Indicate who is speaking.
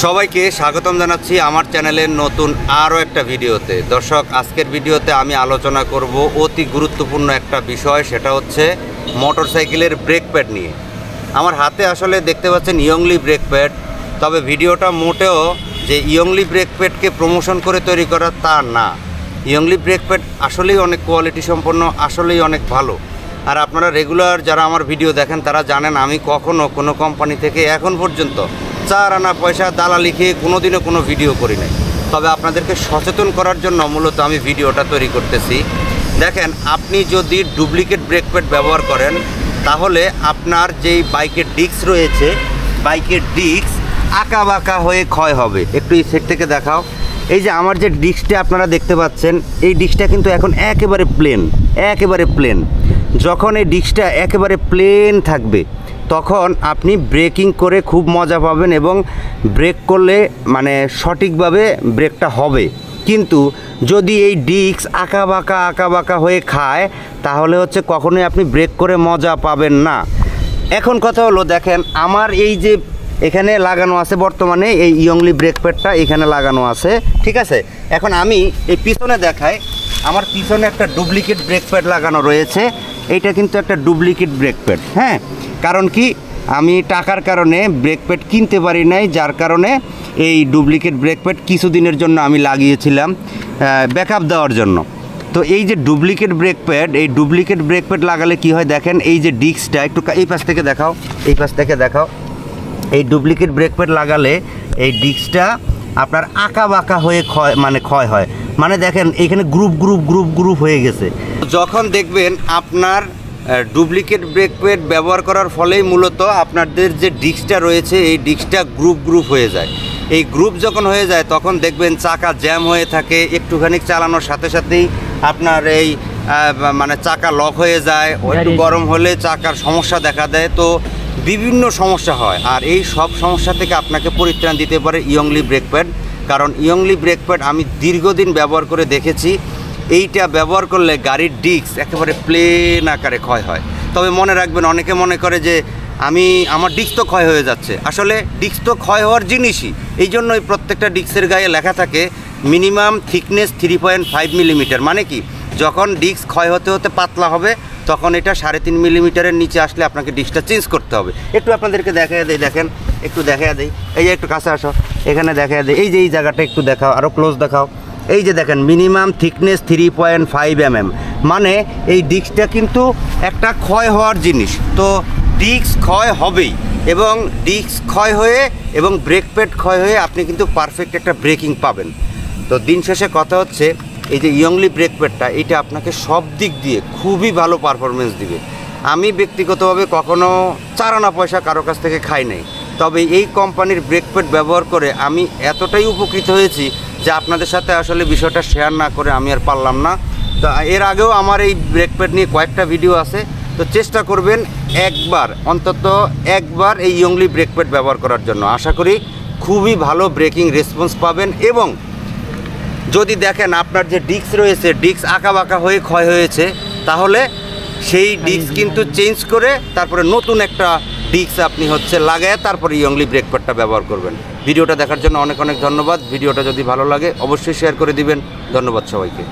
Speaker 1: সবাইকে স্বাগতম জানাচ্ছি আমার চ্যানেলের নতুন আরও একটা ভিডিওতে। দর্শক, আজকের ভিডিওতে আমি আলোচনা করব অতি গুরুত্বপূর্ণ একটা বিষয়, সেটা হচ্ছে মোটরসাইকেলের ব্রেক প্যাড নিয়ে। আমার হাতে আসলে দেখতে পাচ্ছেন ইয়ংলি ব্রেক প্যাড, তবে ভিডিওটা মোটেও যে ইয়ংলি ব্রেক প্যাডকে প্রমোশন করে তৈরি করা তা না। ইয়ংলি ব্রেক প্যাড আসলেই অনেক কোয়ালিটি সম্পন্ন, আসলেই অনেক ভালো। আর আপনারা রেগুলার যারা আমার ভিডিও দেখেন তারা জানেন আমি কখনো কোনো কোম্পানি থেকে এখন পর্যন্ত 4 আনা পয়সা দালালি খেয়ে কোনোদিনও কোনো ভিডিও করি নাই। তবে আপনাদেরকে সচেতন করার জন্য মূলত আমি ভিডিওটা তৈরি করতেছি। দেখেন, আপনি যদি ডুপ্লিকেট ব্রেক প্যাড ব্যবহার করেন তাহলে আপনার যেই বাইকের ডিস্ক রয়েছে, বাইকের ডিস্ক আঁকা বাঁকা হয়ে ক্ষয় হবে। একটু এই সাইড থেকে দেখাও। এই যে আমার যে ডিস্কটা আপনারা দেখতে পাচ্ছেন, এই ডিস্কটা কিন্তু এখন একেবারে প্লেন। যখন এই ডিস্কটা একেবারে প্লেন থাকবে তখন আপনি ব্রেকিং করে খুব মজা পাবেন এবং ব্রেক করলে মানে সঠিকভাবে ব্রেকটা হবে। কিন্তু যদি এই ডিস্ক আঁকা বাঁকা হয়ে খায় তাহলে হচ্ছে কখনোই আপনি ব্রেক করে মজা পাবেন না। এখন কথা হলো, দেখেন আমার এই যে এখানে লাগানো আছে বর্তমানে এই ইয়ংলি ব্রেক প্যাডটা এখানে লাগানো আছে, ঠিক আছে। এখন আমি এই পিছনে দেখাই, আমার পিছনে একটা ডুপ্লিকেট ব্রেক প্যাড লাগানো রয়েছে। এইটা কিন্তু একটা ডুপ্লিকেট ব্রেক প্যাড, হ্যাঁ। কারণ কি, আমি টাকার কারণে ব্রেক প্যাড কিনতে পারি নাই, যার কারণে এই ডুপ্লিকেট ব্রেক প্যাড কিছুদিনের জন্য আমি লাগিয়েছিলাম ব্যাকআপ দেওয়ার জন্য। তো এই যে ডুপ্লিকেট ব্রেক প্যাড, এই ডুপ্লিকেট ব্রেক প্যাড লাগালে কি হয় দেখেন, এই যে ডিস্কটা একটু এই পাশ থেকে দেখাও, এই ডুপ্লিকেট ব্রেক প্যাড লাগালে এই ডিস্কটা আপনার আঁকা বাঁকা হয়ে ক্ষয় হয়। মানে দেখেন এখানে গ্রুপ হয়ে গেছে। যখন দেখবেন আপনার ডুপ্লিকেট ব্রেক প্যাড ব্যবহার করার ফলেই মূলত আপনাদের যে ডিস্কটা রয়েছে এই ডিস্কটা গ্রুপ হয়ে যায়। এই গ্রুপ যখন হয়ে যায় তখন দেখবেন চাকা জ্যাম হয়ে থাকে, একটুখানি চালানোর সাথে সাথেই আপনার এই মানে চাকা লক হয়ে যায়, একটু গরম হলে চাকার সমস্যা দেখা দেয়, তো বিভিন্ন সমস্যা হয়। আর এই সব সমস্যা থেকে আপনাকে পরিত্রাণ দিতে পারে ইয়ংলি ব্রেক প্যাড। কারণ ইয়ংলি ব্রেক প্যাড আমি দীর্ঘদিন ব্যবহার করে দেখেছি, এইটা ব্যবহার করলে গাড়ির ডিস্ক একেবারে প্লেন আকারে ক্ষয় হয়। তবে মনে রাখবেন, অনেকে মনে করে যে আমার ডিস্ক তো ক্ষয় হয়ে যাচ্ছে। আসলে ডিস্ক তো ক্ষয় হওয়ার জিনিসই, এই জন্যই প্রত্যেকটা ডিস্কের গায়ে লেখা থাকে মিনিমাম থিকনেস 3.5 মিলিমিটার। মানে কি, যখন ডিস্ক ক্ষয় হতে পাতলা হবে তখন এটা 3.5 মিলিমিটারের নিচে আসলে আপনাকে ডিস্কটা চেঞ্জ করতে হবে। একটু আপনাদেরকে দেখাই দেই, দেখেন একটু দেখাই দেই, এই যে একটু কাছে আসো, এখানে দেখাই দেই, এই যে এই জায়গাটা একটু দেখাও, আরও ক্লোজ দেখাও। এই যে দেখেন মিনিমাম থিকনেস 3.5 mm, মানে এই ডিস্কটা কিন্তু একটা ক্ষয় হওয়ার জিনিস। তো ডিস্ক ক্ষয় হবেই, এবং ডিস্ক ক্ষয় হয়ে এবং ব্রেক প্যাড ক্ষয় হয়ে আপনি কিন্তু পারফেক্ট একটা ব্রেকিং পাবেন। তো দিন শেষে কথা হচ্ছে, এই যে ইয়ংলি ব্রেক প্যাডটা এটা আপনাকে সব দিক দিয়ে খুবই ভালো পারফরমেন্স দিবে। আমি ব্যক্তিগতভাবে কখনো 4 আনা পয়সা কারো কাছ থেকে খাই নাই, তবে এই কোম্পানির ব্রেক প্যাড ব্যবহার করে আমি এতটাই উপকৃত হয়েছি যে আপনাদের সাথে আসলে বিষয়টা শেয়ার না করে আমি আর পারলাম না। তো এর আগেও আমার এই ব্রেক প্যাড নিয়ে কয়েকটা ভিডিও আছে, তো চেষ্টা করবেন অন্তত একবার এই ইয়ংলি ব্রেক প্যাড ব্যবহার করার জন্য। আশা করি খুবই ভালো ব্রেকিং রেসপন্স পাবেন। এবং যদি দেখেন আপনার যে ডিস্ক রয়েছে, ডিস্ক আঁকা বাঁকা হয়ে ক্ষয় হয়েছে, তাহলে সেই ডিস্ক কিন্তু চেঞ্জ করে তারপরে নতুন একটা ডিস্ক আপনি লাগায় তারপরে ইয়ংলি ব্রেক প্যাডটা ব্যবহার করবেন। ভিডিওটা দেখার জন্য অনেক ধন্যবাদ। ভিডিওটা যদি ভালো লাগে অবশ্যই শেয়ার করে দিবেন। ধন্যবাদ সবাইকে।